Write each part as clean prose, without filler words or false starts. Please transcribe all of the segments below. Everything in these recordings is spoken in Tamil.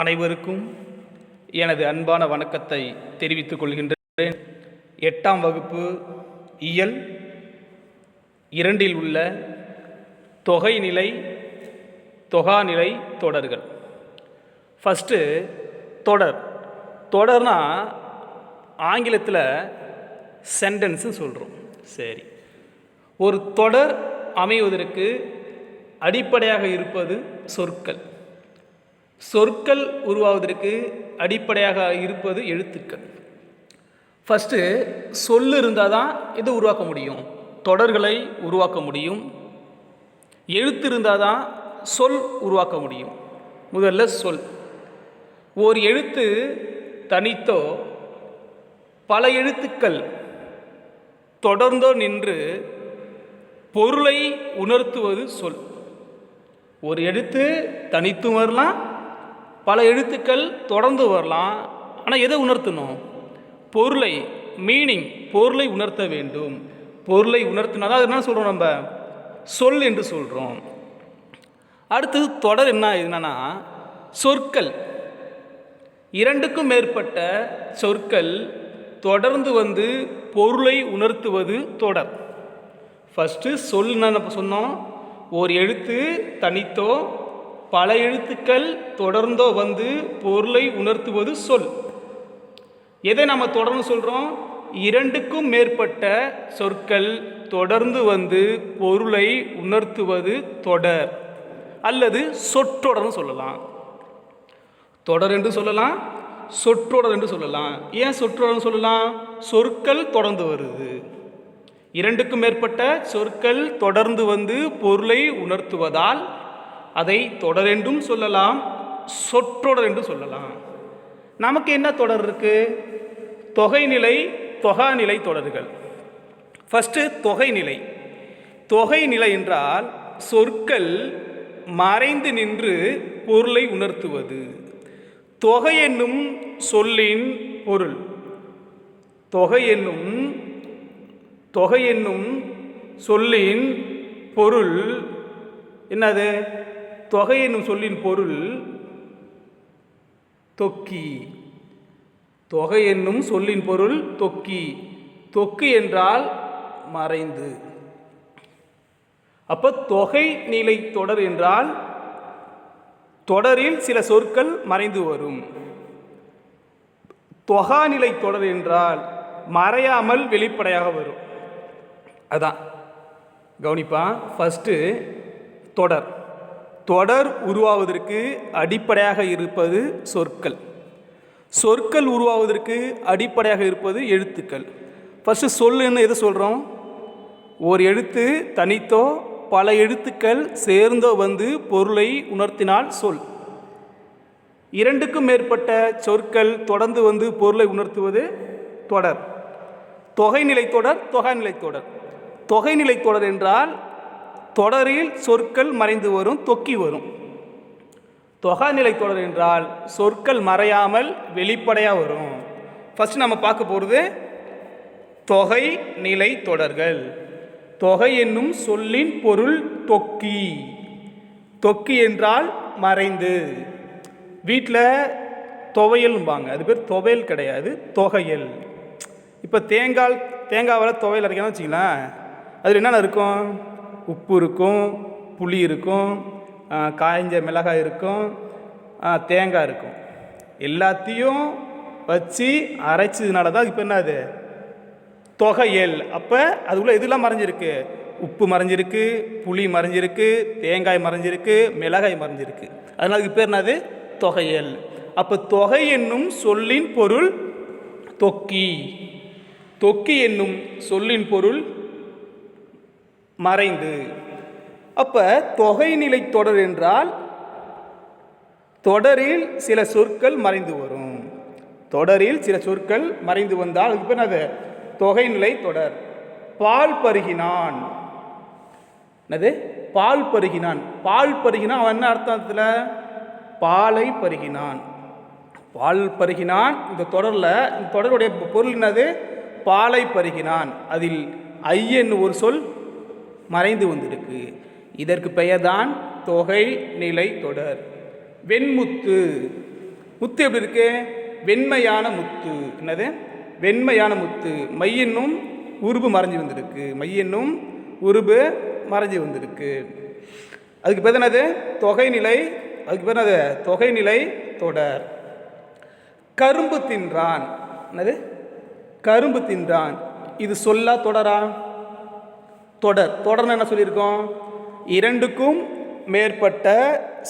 அனைவருக்கும் எனது அன்பான வணக்கத்தை தெரிவித்துக் கொள்கின்றேன். 8ஆம் வகுப்பு இயல் 2இல் உள்ள தொகைநிலை தொகாநிலை தொடர்கள். ஃபஸ்ட்டு தொடர்னா ஆங்கிலத்தில் சென்டென்ஸு சொல்கிறோம். சரி, ஒரு தொடர் அமைவதற்கு அடிப்படையாக இருப்பது சொற்கள். சொற்கள் உருவாவதற்கு அடிப்படையாக இருப்பது எழுத்துக்கள். ஃபஸ்ட்டு சொல் இருந்தால் தான் இது உருவாக்க முடியும், தொடர்களை உருவாக்க முடியும். எழுத்து இருந்தால் தான் சொல் உருவாக்க முடியும். முதல்ல சொல். ஒரு எழுத்து தனித்தோ பல எழுத்துக்கள் தொடர்ந்தோ நின்று பொருளை உணர்த்துவது சொல். ஒரு எழுத்து தனித்தும் வரலாம், பல எழுத்துக்கள் தொடர்ந்து வரலாம். ஆனால் எதை உணர்த்தணும்? பொருளை, மீனிங், பொருளை உணர்த்த வேண்டும். பொருளை உணர்த்தினா தான் என்ன சொல்கிறோம்? நம்ம சொல் என்று சொல்கிறோம். அடுத்தது தொடர். என்னன்னா சொற்கள். 2க்கும் மேற்பட்ட சொற்கள் தொடர்ந்து வந்து பொருளை உணர்த்துவது தொடர். ஃபஸ்ட்டு சொல் நம்ம சொன்னோம். ஒரு எழுத்து தனித்தோ பல எழுத்துக்கள் தொடர்ந்தோ வந்து பொருளை உணர்த்துவது சொல். எதை நம்ம தொடர்ந்து சொல்கிறோம்? 2க்கும் மேற்பட்ட சொற்கள் தொடர்ந்து வந்து பொருளை உணர்த்துவது தொடர் அல்லது சொற்றொடர்னு சொல்லலாம். தொடர் என்று சொல்லலாம், சொற்றொடர் என்று சொல்லலாம். ஏன் சொற்றொடர்னு சொல்லலாம்? சொற்கள் தொடர்ந்து வருது. 2க்கும் மேற்பட்ட சொற்கள் தொடர்ந்து வந்து பொருளை உணர்த்துவதால் அதை தொடர் என்றும் சொல்லலாம், சொற்றொடர் என்று சொல்லலாம். நமக்கு என்ன தொடர் இருக்கு? தொகைநிலை தொகாநிலை தொடர்கள். ஃபஸ்ட்டு தொகைநிலை. தொகைநிலை என்றால் சொற்கள் மறைந்து நின்று பொருளை உணர்த்துவது. தொகை என்னும் சொல்லின் பொருள். தொகை என்னும் சொல்லின் பொருள் என்னது? தொகை என்னும் சொல்லின் பொருள் தொக்கி. தொகை என்னும் சொல்லின் பொருள் தொக்கி. தொக்கு என்றால் மறைந்து. அப்போ தொகை நிலை தொடர் என்றால் தொடரில் சில சொற்கள் மறைந்து வரும். தொகாநிலை தொடர் என்றால் மறையாமல் வெளிப்படையாக வரும். அதான் கவனிப்பா. ஃபஸ்ட்டு தொடர். தொடர் உருவாவதற்கு அடிப்படையாக இருப்பது சொற்கள். சொற்கள் உருவாவதற்கு அடிப்படையாக இருப்பது எழுத்துக்கள். ஃபஸ்ட்டு சொல்லுன்னு எது சொல்கிறோம்? ஒரு எழுத்து தனித்தோ பல எழுத்துக்கள் சேர்ந்தோ வந்து பொருளை உணர்த்தினால் சொல். 2க்கும் மேற்பட்ட சொற்கள் தொடர்ந்து வந்து பொருளை உணர்த்துவது தொடர். தொகைநிலை தொடர், தொகாநிலை தொடர். தொகைநிலை தொடர் என்றால் தொடரில் சொற்கள் மறைந்து வரும், தொக்கி வரும். தொகாநிலை தொடர் என்றால் சொற்கள் மறையாமல் வெளிப்படையாக வரும். ஃபஸ்ட்டு நம்ம பார்க்க போகிறது தொகை நிலை தொடர்கள். தொகை என்னும் சொல்லின் பொருள் தொக்கி. தொக்கி என்றால் மறைந்து. வீட்டில் துவையல்பாங்க, அது பேர் துவையல் கிடையாது, தொகையல். இப்போ தேங்காவில் துவையல் அரைக்கணும்னு வச்சிங்களேன், அதில் என்னென்ன இருக்கும்? உப்பு இருக்கும், புளி இருக்கும், காய்ஞ்ச மிளகாய் இருக்கும், தேங்காய் இருக்கும். எல்லாத்தையும் வச்சு அரைச்சதுனால தான் இப்போ என்னது? தொகையல். அப்போ அதுக்குள்ளே இதெல்லாம் மறைஞ்சிருக்கு. உப்பு மறைஞ்சிருக்கு, புளி மறைஞ்சிருக்கு, தேங்காய் மறைஞ்சிருக்கு, மிளகாய் மறைஞ்சிருக்கு. அதனால் அதுக்கு பேர் என்னது? தொகையல். அப்போ தொகை என்னும் சொல்லின் பொருள் தொக்கி. தொக்கி என்னும் சொல்லின் பொருள் மறைந்து. அப்போ தொகைநிலை தொடர் என்றால் தொடரில் சில சொற்கள் மறைந்து வரும். தொடரில் சில சொற்கள் மறைந்து வந்தால் அதுக்கு பேர் என்னது? தொகைநிலை தொடர். பால் பருகினான். என்னது? பால் பருகினான். பால் பருகினான் அவன் என்ன அர்த்தத்தில்? பாலை பருகினான். பால் பருகினான். இந்த தொடருடைய பொருள் என்னது? பாலை பருகினான். அதில் ஐ என்னும் ஒரு சொல் மறைந்து வந்திருக்கு. இதற்கு பெயர்தான் தொகை நிலை தொடர். வெண்முத்து. முத்து எப்படி இருக்கு? வெண்மையான முத்து. என்னது? வெண்மையான முத்து. மை என்னும் உருபு மறைஞ்சு வந்திருக்கு. மை என்னும் உருபு மறைஞ்சு வந்திருக்கு. அதுக்கு பேர் என்னது? தொகைநிலை. அதுக்கு பேர் என்னது? தொகைநிலை தொடர். கரும்பு தின்றான். என்னது? கரும்பு தின்றான். இது சொல்லா தொடரா? தொடர். தொடர்னு என்ன சொல்லியிருக்கோம்? இரண்டுக்கும் மேற்பட்ட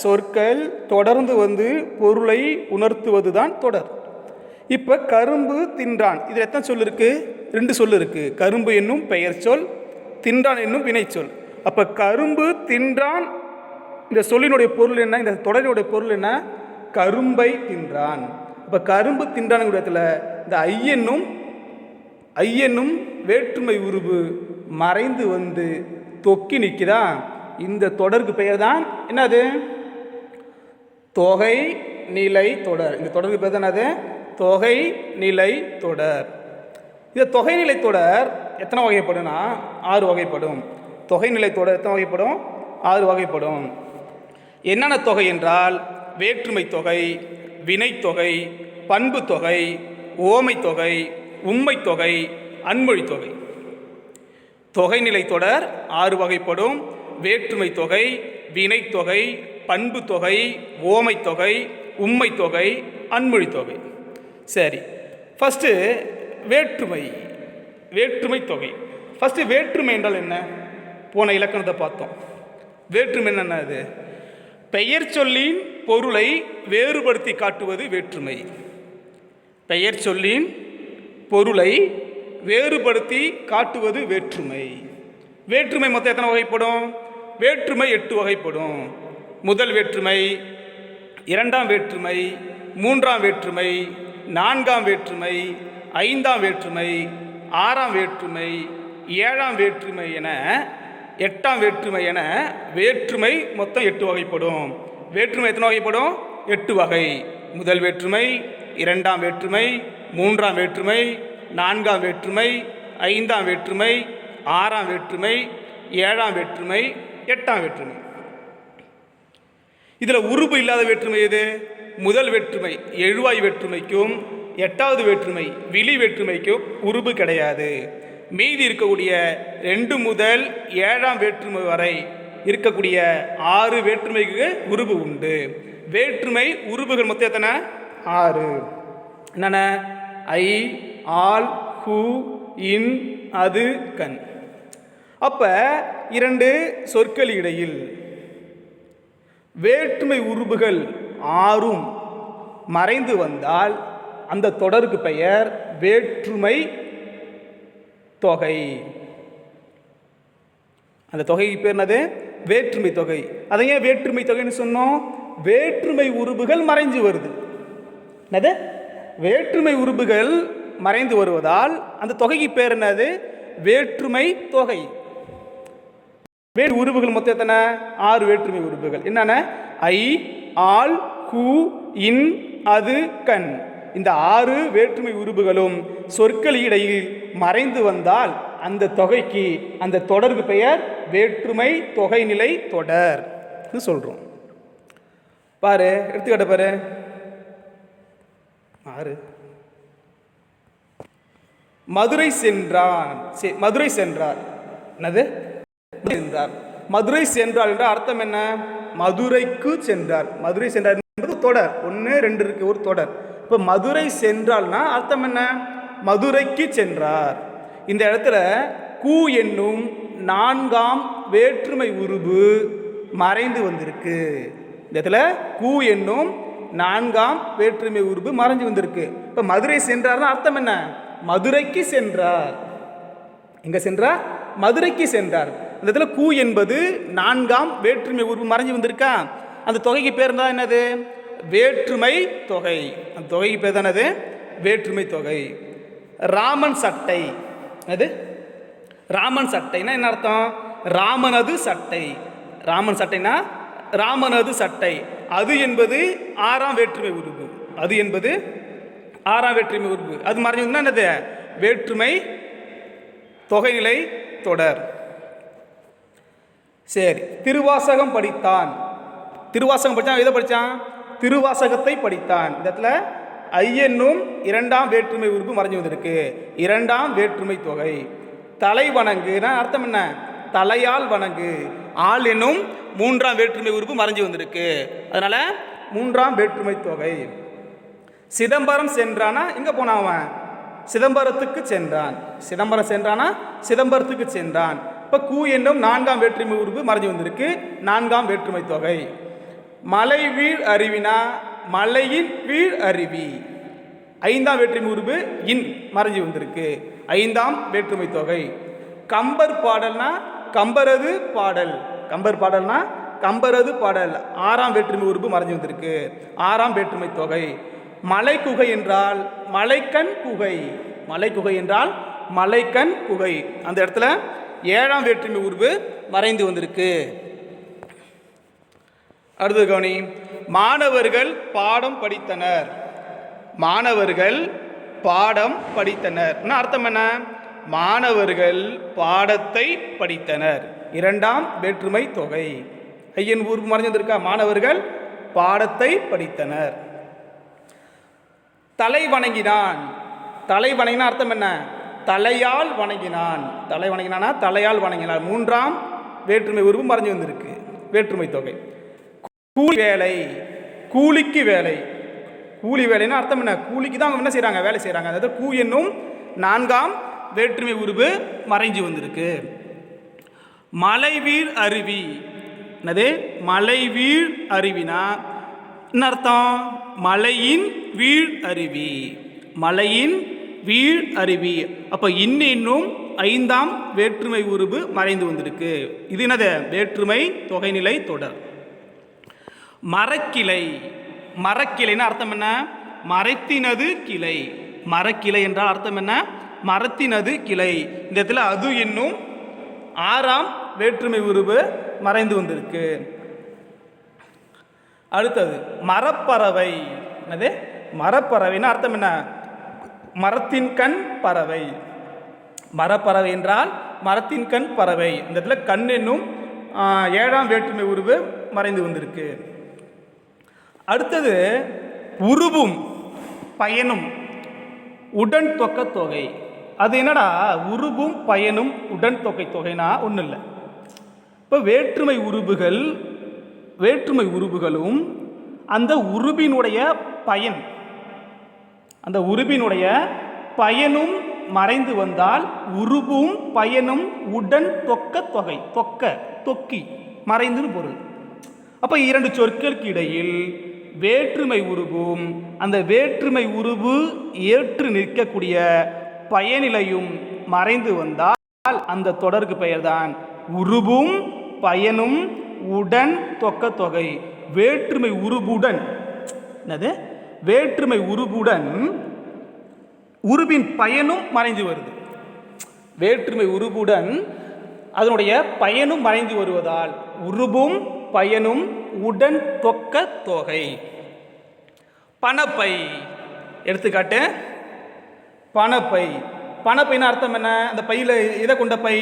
சொற்கள் தொடர்ந்து வந்து பொருளை உணர்த்துவது தான் தொடர். இப்போ கரும்பு தின்றான், இதில் எத்தனை சொல் இருக்கு? 2 சொல் இருக்கு. கரும்பு என்னும் பெயர் சொல், தின்றான் என்னும் வினைச்சொல். அப்போ கரும்பு தின்றான், இந்த சொல்லினுடைய பொருள் என்ன? இந்த தொடரினுடைய பொருள் என்ன? கரும்பை தின்றான். அப்போ கரும்பு தின்றான் இடத்துல இந்த ஐ என்னும் வேற்றுமை உருவு மறைந்து வந்து தொக்கி நிற்கிறா. இந்த தொடருக்கு பெயர் தான் என்னது? தொகை நிலை தொடர். இந்த தொடருக்கு பெயர் தான் என்னது? தொகை நிலை தொடர். இந்த தொகைநிலை தொடர் எத்தனை வகைப்படும்னா 6 வகைப்படும். தொகைநிலை தொடர் எத்தனை வகைப்படும்? 6 வகைப்படும். என்னென்ன தொகை என்றால் வேற்றுமை தொகை, வினைத்தொகை, பண்பு தொகை, ஓமை தொகை, உம்மை தொகை, அன்மொழி தொகை. தொகைநிலை தொடர் 6 வகைப்படும். வேற்றுமை தொகை, வினைத்தொகை, பண்பு தொகை, ஓமை தொகை, உம்மை தொகை, அன்மொழி தொகை. சரி, ஃபஸ்ட்டு வேற்றுமை தொகை. ஃபஸ்ட்டு வேற்றுமை என்றால் என்ன? போன இலக்கணத்தை பார்த்தோம். வேற்றுமை என்ன? அது பெயர் சொல்லின் பொருளை வேறுபடுத்தி காட்டுவது வேற்றுமை. பெயர் சொல்லின் பொருளை வேறுபடுத்தி காட்டுவது வேற்றுமை. வேற்றுமை மொத்தம் எத்தனை வகைப்படும்? வேற்றுமை 8 வகைப்படும். முதல் வேற்றுமை, இரண்டாம் வேற்றுமை, மூன்றாம் வேற்றுமை, நான்காம் வேற்றுமை, ஐந்தாம் வேற்றுமை, ஆறாம் வேற்றுமை, ஏழாம் வேற்றுமை என 8ஆம் வேற்றுமை என வேற்றுமை மொத்தம் 8 வகைப்படும். வேற்றுமை எத்தனை வகைப்படும்? 8 வகை. முதல் வேற்றுமை, இரண்டாம் வேற்றுமை, மூன்றாம் வேற்றுமை, நான்காம் வேற்றுமை, ஐந்தாம் வேற்றுமை, ஆறாம் வேற்றுமை, ஏழாம் வேற்றுமை, 8ஆம் வேற்றுமை. இதில் உருபு இல்லாத வேற்றுமை எது? முதல் வேற்றுமை எழுவாய் வேற்றுமைக்கும் 8வது வேற்றுமை விழி வேற்றுமைக்கும் உருபு கிடையாது. மீதி இருக்கக்கூடிய 2 முதல் 7ஆம் வேற்றுமை வரை இருக்கக்கூடிய 6 வேற்றுமைக்கு உருபு உண்டு. வேற்றுமை உருபுகள் மொத்தம் எத்தனை? 6. என்னென்ன? ஐ, ஆல், ஹூ, இன், அது, கண். அப்ப 2 சொற்கள் இடையில் வேற்றுமை உருபுகள் 6ம் மறைந்து வந்தால் அந்த தொடருக்கு பெயர் வேற்றுமை தொகை. அந்த தொகைக்கு பேர் என்னது? வேற்றுமை தொகை. அதை ஏன் வேற்றுமை தொகைன்னு சொன்னோம்? வேற்றுமை உருபுகள் மறைஞ்சு வருது. என்னது? வேற்றுமை உருபுகள் மறைந்து வருவதால் அந்த தொகைக்கு பேர் என்னது? வேற்றுமை தொகை. உருபுகள் மொத்தம் எத்தனை? 6 வேற்றுமை உருபுகள். என்னென்ன? ஐ, ஆல், ஹூ, இன், அது, கண். இந்த 6 வேற்றுமை உருபுகளும் சொற்கள் இடையில் மறைந்து வந்தால் அந்த தொகைக்கு, அந்த தொடருக்கு பெயர் வேற்றுமை தொகைநிலை தொடர் சொல்றோம். பாரு, எடுத்துக்காட்ட பாரு. 6. மதுரை சென்றான். மதுரை சென்றார். என்னது? சென்றார். மதுரை சென்றார் என்ற அர்த்தம் என்ன? மதுரைக்கு சென்றார். மதுரை சென்றார் என்பது தொடர். 1, 2 இருக்கு, ஒரு தொடர். இப்போ மதுரை சென்றால்னா அர்த்தம் என்ன? மதுரைக்கு சென்றார். இந்த இடத்துல கூ என்னும் 4ஆம் வேற்றுமை உருபு மறைந்து வந்திருக்கு. இந்த இடத்துல கூ என்னும் 4ஆம் வேற்றுமை உருபு மறைஞ்சு வந்திருக்கு. இப்போ மதுரை சென்றார்னா அர்த்தம் என்ன? மதுரைக்கு சென்றார். எங்க சென்றார்? மதுரைக்கு சென்றார். இந்த இடத்துல கூ என்பது 4ஆம் வேற்றுமை உருவு மறைஞ்சு வந்திருக்கா. அந்த தொகைக்கு பேர் தான் என்னது? வேற்றுமை தொகை. அந்த தொகைக்கு பேர் தான் என்னது? வேற்றுமை தொகை. ராமன் சட்டை. அது ராமன் சட்டைனா என்ன அர்த்தம்? ராமனது சட்டை. ராமன் சட்டைனா ராமனது சட்டை. அது என்பது 6ஆம் வேற்றுமை உருவு. அது என்பது 6ஆம் வேற்றுமை உருவு. அது மறைஞ்சு என்னது? வேற்றுமை தொகைநிலை தொடர். சரி, திருவாசகம் படித்தான். திருவாசகம் படித்தான். எதை படித்தான்? திருவாசகத்தை படித்தான். இந்த இடத்துல ஐ என்னும் இரண்டாம் வேற்றுமை உறுப்பு மறைஞ்சு வந்திருக்கு. இரண்டாம் வேற்றுமை தொகை. தலை வணங்குனா அர்த்தம் என்ன? தலையால் வணங்கு. ஆள் என்னும் மூன்றாம் வேற்றுமை உறுப்பு மறைஞ்சு வந்திருக்கு. அதனால மூன்றாம் வேற்றுமை தொகை. சிதம்பரம் சென்றானா எங்க போனான் அவன்? சிதம்பரத்துக்கு சென்றான். சிதம்பரம் சென்றானா சிதம்பரத்துக்கு சென்றான். இப்போ கூ என்னும் நான்காம் வேற்றுமை உறுப்பு மறைஞ்சு வந்திருக்கு. நான்காம் வேற்றுமை தொகை. மலை வீழ் அருவினா மலையின் வீழ் அருவி. ஐந்தாம் வேற்றுமை உறுப்பு இன் மறைஞ்சு வந்திருக்கு. ஐந்தாம் வேற்றுமை தொகை. கம்பர் பாடல்னா கம்பரது பாடல். கம்பர் பாடல்னா கம்பரது பாடல். ஆறாம் வேற்றுமை உறுப்பு மறைஞ்சு வந்திருக்கு. ஆறாம் வேற்றுமை தொகை. மலை குகை என்றால் மலைக்கண் குகை. மலை குகை என்றால் மலைக்கண் குகை. அந்த இடத்துல ஏழாம் வேற்றுமை உறுப்பு மறைந்து வந்திருக்கு. அடுத்து கவனி. மாணவர்கள் பாடம் படித்தனர். மாணவர்கள் பாடம் படித்தனர் அர்த்தம் என்ன? மாணவர்கள் பாடத்தை படித்தனர். இரண்டாம் வேற்றுமை தொகை. ஐயன் உறுப்பு மறைஞ்சு வந்திருக்கா? மாணவர்கள் பாடத்தை படித்தனர். தலை வணங்கினான். தலை வணங்கினா அர்த்தம் என்ன? தலையால் வணங்கினான். தலை வணங்கினானா தலையால் வணங்கினான். மூன்றாம் வேற்றுமை உறுப்பு மறைஞ்சு வந்திருக்கு. வேற்றுமை தொகை. கூலி வேலை. கூலிக்கு வேலை. கூலி வேலைன்னா அர்த்தம் என்ன? கூலிக்கு தான் அவங்க என்ன செய்கிறாங்க? வேலை செய்கிறாங்க. அதாவது கூ என்னும் நான்காம் வேற்றுமை உறுப்பு மறைஞ்சு வந்திருக்கு. மலைவீழ் அருவி. என்னது? மலைவீழ் அருவினா என்ன அர்த்தம்? மலையின் வீழ் அருவி. மலையின் வீழ் அருவி. அப்போ இன்னும் ஐந்தாம் வேற்றுமை உறுப்பு மறைந்து வந்திருக்கு. இது என்னது? வேற்றுமை தொகைநிலை தொடர். மரக்கிளை. மரக்கிளைன்னு அர்த்தம் என்ன? மரத்தினது கிளை. மரக்கிளை என்றால் அர்த்தம் என்ன? மரத்தினது கிளை. இந்த இடத்துல அது என்னும் ஆறாம் வேற்றுமை உறுப்பு மறைந்து வந்திருக்கு. அடுத்தது மரப்பறவை. என்னது? மரப்பறவைன்னு அர்த்தம் என்ன? மரத்தின் கண் பறவை. மரப்பறவை என்றால் மரத்தின் கண் பறவை. இந்த இடத்துல கண் என்னும் ஏழாம் வேற்றுமை உறுப்பு மறைந்து வந்திருக்கு. அடுத்தது உருவும் பயனும் உடன் தொக்க தொகை. அது என்னடா? உருவும் பயனும் உடன் தொகை தொகைனா ஒன்றும் இல்லை. இப்போ வேற்றுமை உருவுகளும் அந்த உருபினுடைய பயன், அந்த உருபினுடைய பயனும் மறைந்து வந்தால் உருவும் பயனும் உடன் தொக்க தொகை. தொக்கி மறைந்துன்னு பொருள். அப்போ இரண்டு சொற்களுக்கு இடையில் வேற்றுமை உருவும் அந்த வேற்றுமை உருவு ஏற்று நிற்கக்கூடிய பயனிலையும் மறைந்து வந்தால் அந்த தொடருக்கு பெயர்தான் உருவும் பயனும் உடன் தொக்க தொகை. வேற்றுமை உருவுடன் என்னது? வேற்றுமை உருவுடன் உருவின் பயனும் மறைந்து வருது. வேற்றுமை உருவுடன் அதனுடைய பயனும் மறைந்து வருவதால் உருவும் பயனும் உடன் தொக்க தொகை. பணப்பை. எடுத்துக்காட்டு பணப்பை. பணப்பைன்னு அர்த்தம் என்ன? அந்த பையில் எதை கொண்ட பை?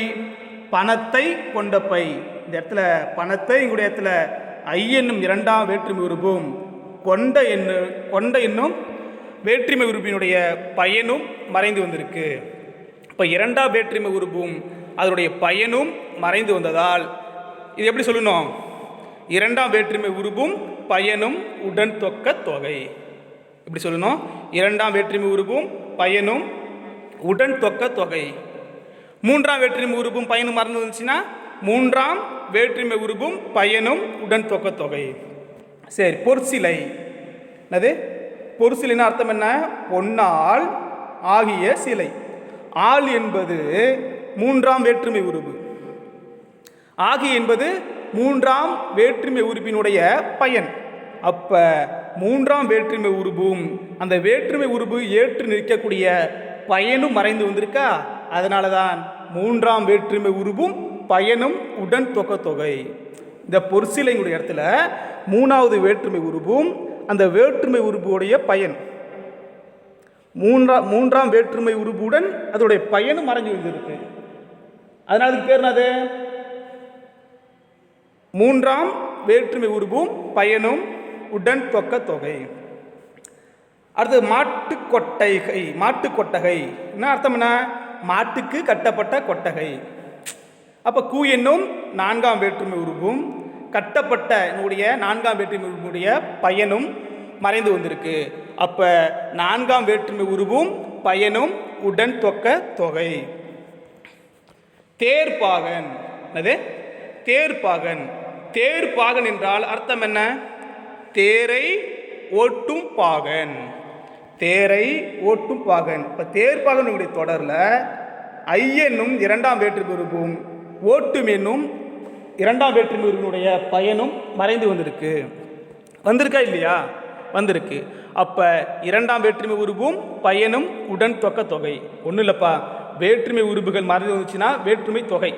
பணத்தை கொண்ட பை. இந்த இடத்துல பணத்தை இங்குடைய இடத்துல ஐ என்னும் இரண்டாம் வேற்றுமை உறுப்பும் கொண்ட என்னும் வேற்றுமை உறுப்பினுடைய பயனும் மறைந்து வந்திருக்கு. இப்போ இரண்டாம் வேற்றுமை உறுப்பும் அதனுடைய பயனும் மறைந்து வந்ததால் இது எப்படி சொல்லணும்? இரண்டாம் வேற்றுமை உறுப்பும் பயனும் உடன் தொக்க தொகை. எப்படி சொல்லணும்? இரண்டாம் வேற்றுமை உறுப்பும் பயனும் உடன் தொக்க தொகை. மூன்றாம் வேற்றுமை உறுப்பும் பயனும் மறந்து வந்துச்சுன்னா மூன்றாம் வேற்றுமை உறுப்பும் பயனும் உடன் தொக்க தொகை. சரி, பொற்சிலை. என்னது? பொற்சிலைன்னு அர்த்தம் என்ன? பொன்னால் ஆகிய சிலை. ஆள் என்பது மூன்றாம் வேற்றுமை உறுப்பு. ஆகி என்பது மூன்றாம் வேற்றுமை உறுப்பினுடைய பயன். அப்ப மூன்றாம் வேற்றுமை உறுப்பும் அந்த வேற்றுமை உறுப்பு ஏற்று நிற்கக்கூடிய பயனும் மறைந்து வந்திருக்கா. அதனால தான் மூன்றாம் வேற்றுமை உறுப்பும் பயனும் உடன் தொக்க தொகை. இந்த பொற்சிலைங்களுடைய இடத்துல மூணாவது வேற்றுமை உறுப்பும் அந்த வேற்றுமை உறுப்புடைய பயன் மூன்றாம் வேற்றுமை உறுப்புடன் அதோடைய பயனும் மறைஞ்சு வந்திருக்கு. அதனால அதுக்கு பேர் என்னது? மூன்றாம் வேற்றுமை உறுப்பும் பயனும் உடன் தொக்க தொகை. அடுத்து மாட்டுக்கொட்டகை. மாட்டுக்கொட்டகை என்ன அர்த்தம்? என்ன? மாட்டுக்கு கட்டப்பட்ட கொட்டகை. அப்போ கூ என்னும் நான்காம் வேற்றுமை உருவும் கட்டப்பட்ட என்னுடைய நான்காம் வேற்றுமை உருவுடைய பயனும் மறைந்து வந்திருக்கு. அப்ப நான்காம் வேற்றுமை உருவும் பயனும் உடன் தொக்க தொகை. தேர்ப்பாகன். என்னது? தேர்ப்பாகன். தேர்ப்பாகன் என்றால் அர்த்தம் என்ன? தேரை ஓட்டும் பாகன். தேரை ஓட்டும் பாகன். இப்ப தேர்ப்பாகனுடைய தொடர்ல ஐ என்னும் இரண்டாம் வேற்றுமை உருவும் ஓட்டும் என்னும் இரண்டாம் வேற்றுமை உருவினுடைய பயனும் மறைந்து வந்திருக்கு. வந்திருக்கா இல்லையா? வந்திருக்கு. அப்ப இரண்டாம் வேற்றுமை உருவும் பயனும் உடன் தொக்க தொகை. ஒன்றும் இல்லைப்பா, வேற்றுமை உருவுகள் மறைந்து வந்துச்சுன்னா வேற்றுமை தொகை,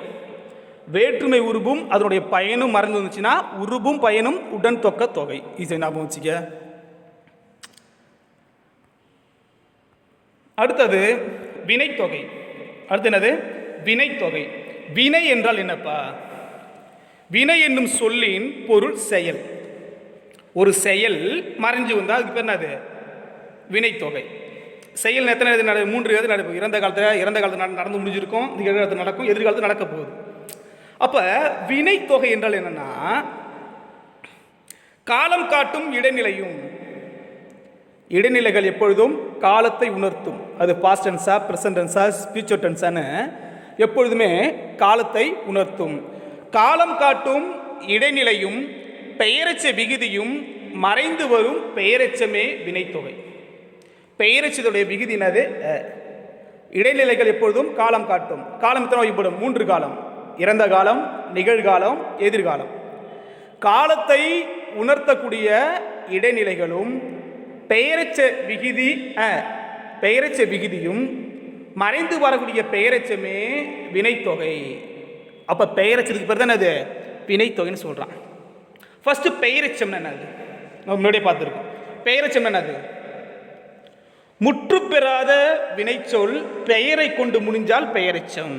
வேற்றுமை உருவும் அதனுடைய பயனும் மறைந்து வந்துச்சுன்னா உருவும் பயனும் உடன் தொக்க தொகை. ஈஸி ஞாபகம் வச்சுக்க. அடுத்தது வினைத்தொகை. அடுத்து என்னது? வினைத்தொகை. வினை என்றால் என்னப்பா? வினை என்னும் சொல்லின் பொருள் செயல். ஒரு செயல் மறைஞ்சு வந்தால் அதுக்கு பேர் என்னது? வினைத்தொகை. செயல் எத்தனை இது 3 நடக்கும். இறந்த காலத்தில் நடந்து முடிஞ்சிருக்கும், நிகழ்காலத்தில் நடக்கும், எதிர்காலத்தில் நடக்க போகுது. அப்ப வினைத்தொகை என்றால் என்னன்னா காலம் காட்டும் இடைநிலையும். இடைநிலைகள் எப்பொழுதும் காலத்தை உணர்த்தும். அது பாஸ்ட் டென்ஸா, பிரசன்ட் டென்ஸா, ஃபியூச்சர் டென்ஸான்னு எப்பொழுதுமே காலத்தை உணர்த்தும். காலம் காட்டும் இடைநிலையும் பெயரெச்ச விகுதியும் மறைந்து வரும் பெயரெச்சமே வினைத்தொகை. பெயரெச்சதுடைய விகுதி என்னது? இடைநிலைகள் எப்பொழுதும் காலம் காட்டும். காலம் எத்தனை வகைப்படும்? 3 காலம்: இறந்த காலம், நிகழ்காலம், எதிர்காலம். காலத்தை உணர்த்தக்கூடிய இடைநிலைகளும் பெயரெச்ச விகுதியும் மறைந்து வரக்கூடிய பெயரெச்சமே வினைத்தொகை. அப்ப பெயரெச்சதுக்கு பேர் தான் அது வினைத்தொகைன்னு சொல்றான். ஃபர்ஸ்ட் பெயரெச்சம் என்னது? நம்ம முன்னாடியே பார்த்துருக்கோம். பெயரெச்சம் என்னது? முற்று பெறாத வினைச்சொல் பெயரை கொண்டு முடிஞ்சால் பெயரெச்சம்.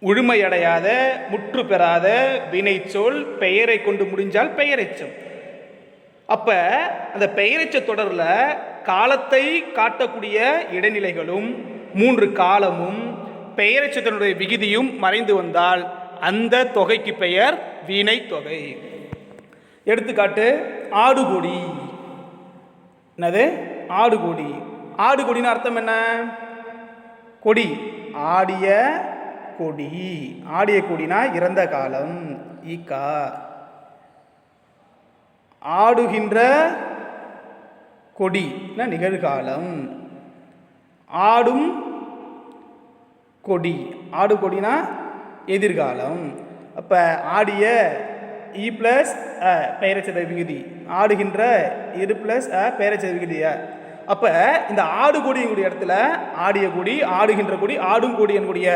முழுமையடையாத முற்று பெறாத வினைச்சொல் பெயரை கொண்டு முடிஞ்சால் பெயரெச்சம். அப்ப அந்த பெயரெச்ச தொடர்ல காலத்தை காட்டக்கூடிய இடைநிலைகளும் 3 காலமும் பெயரெச்சத்தினுடைய விகுதியும் மறைந்து வந்தால் அந்த தொகைக்கு பெயர் வினைத்தொகை. எடுத்துக்காட்டு ஆடுகொடி. என்னது? ஆடுகொடி. ஆடுகொடின்னு அர்த்தம் என்ன? கொடி. ஆடிய கொடி. ஆடிய கொடினா இறந்த காலம். ஈக்கா. ஆடுகின்ற கொடி நிகழ்காலம். ஆடும் கொடி. ஆடு கொடினா எதிர்காலம். அப்ப ஆடிய இ பிளஸ் பெயரெச்ச விகுதி, ஆடுகின்ற இரு பிளஸ் பெயரெச்ச விகுதியா. அப்ப இந்த ஆடு கொடியினுடைய இடத்துல ஆடிய கொடி, ஆடுகின்ற கொடி, ஆடும் கொடி என்னுடைய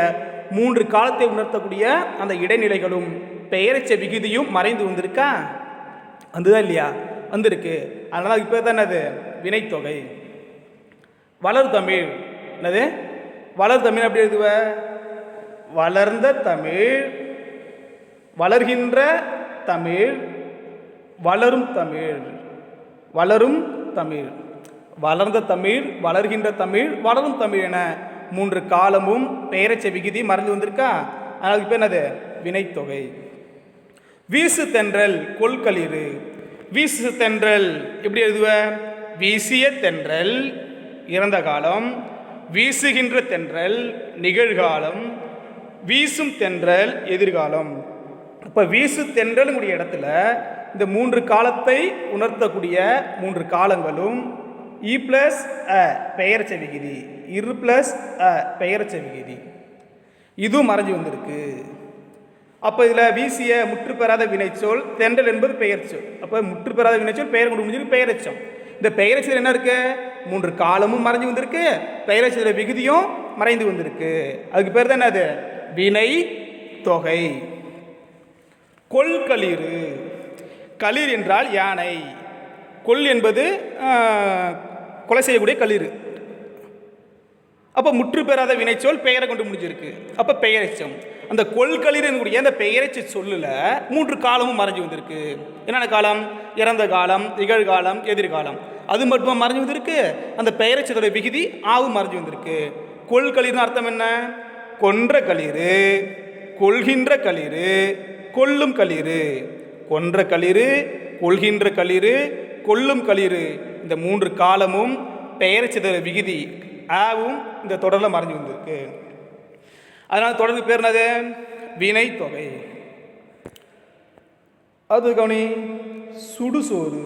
3 காலத்தை உணர்த்தக்கூடிய அந்த இடைநிலைகளும் பெயரெச்ச விகுதியும் மறைந்து வந்திருக்கா? வந்துதான் இல்லையா? வந்திருக்கு. அதனால இப்போ தான் அது வினைத்தொகை. வளர் தமிழ். என்னது? வளர் தமிழ் அப்படி எழுதுவ? வளர்ந்த தமிழ், வளர்கின்ற தமிழ், வளரும் தமிழ். வளரும் தமிழ், வளர்ந்த தமிழ், வளர்கின்ற தமிழ், வளரும் தமிழ் என 3 காலமும் பெயரெச்ச விகுதி மறந்து வந்திருக்கா? அதனால இப்போ என்னது? வினைத்தொகை. வீசு தென்றல் கொள்களிறு. வீசு தென்றல் எப்படி எழுதுவ? வீசிய தென்றல் இறந்த காலம், வீசுகின்ற தென்றல் நிகழ்காலம், வீசும் தென்றல் எதிர்காலம். அப்ப வீசு தென்றலுடைய இடத்துல இந்த 3 காலத்தை உணர்த்தக்கூடிய 3 காலங்களும் இ பிளஸ் பெயரெச்ச விகுதி, இரு பிளஸ் பெயரெச்ச விகுதி, இதுவும் மறைஞ்சு வந்திருக்கு. அப்போ இதில் வீசிய முற்று பெறாத வினைச்சொல், தென்றல் என்பது பெயர்ச்சொல். அப்போ முற்று பெறாத வினைச்சொல் பெயர் கொண்டு முடிஞ்சது பெயரெச்சம். இந்த பெயரெச்சல் என்ன இருக்கு? 3 காலமும் மறைஞ்சு வந்திருக்கு, பெயரெச்சல விகுதியும் மறைந்து வந்திருக்கு. அதுக்கு பேர் தான் அது வினை தொகை. கொள்களிறு. களிர் என்றால் யானை. கொள் என்பது கொலை செய்யக்கூடிய களிறு. அப்போ முற்று பெறாத வினைச்சொல் பெயரை கொண்டு முடிஞ்சிருக்கு. அப்போ பெயரெச்சம். அந்த கொள்களினுடைய அந்த பெயரெச்ச சொல்லுல 3 காலமும் மறைஞ்சு வந்திருக்கு. என்னென்ன காலம்? இறந்த காலம், நிகழ்காலம், எதிர்காலம். அது மட்டும் மறைஞ்சு வந்திருக்கு. அந்த பெயரெச்சத்தோட விகுதி ஆவும் மறைஞ்சு வந்திருக்கு. கொள்களின் அர்த்தம் என்ன? கொன்ற களிறு, கொள்கின்ற களிறு, கொல்லும் களிறு. கொன்ற களிறு, கொள்கின்ற களிறு, கொல்லும் களிறு. இந்த 3 காலமும் பெயரெச்சத்தோட விகுதி ஆவும் இந்த தொடரில் மறைஞ்சு வந்திருக்கு. அதனால் தொடருக்கு பேர் என்னது? வினை தொகை. அது கவனி. சுடுசோறு.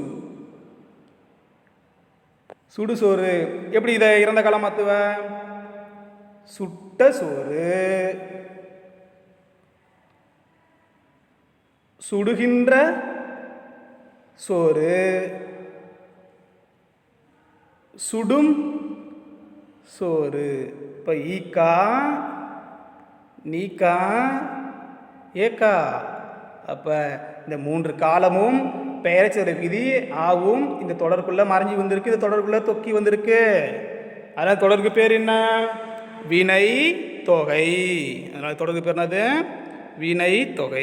சுடுசோறு எப்படி இதை இறந்த காலம் மாற்றுவ? சுட்ட சோறு, சுடுகின்ற சோறு, சுடும் சோறு. இப்போ ஈக்கா, நீக்கா, ஏக்கா. அப்போ இந்த 3 காலமும் பெயரெச்ச விதி ஆவும் இந்த தொடருக்குள்ளே மறைஞ்சி வந்திருக்கு. இந்த தொடருக்குள்ளே தொக்கி வந்திருக்கு. அதனால் தொடருக்கு பேர் என்ன? வினை தொகை. அதனால் தொடருக்கு பேர் என்னது? வினை தொகை.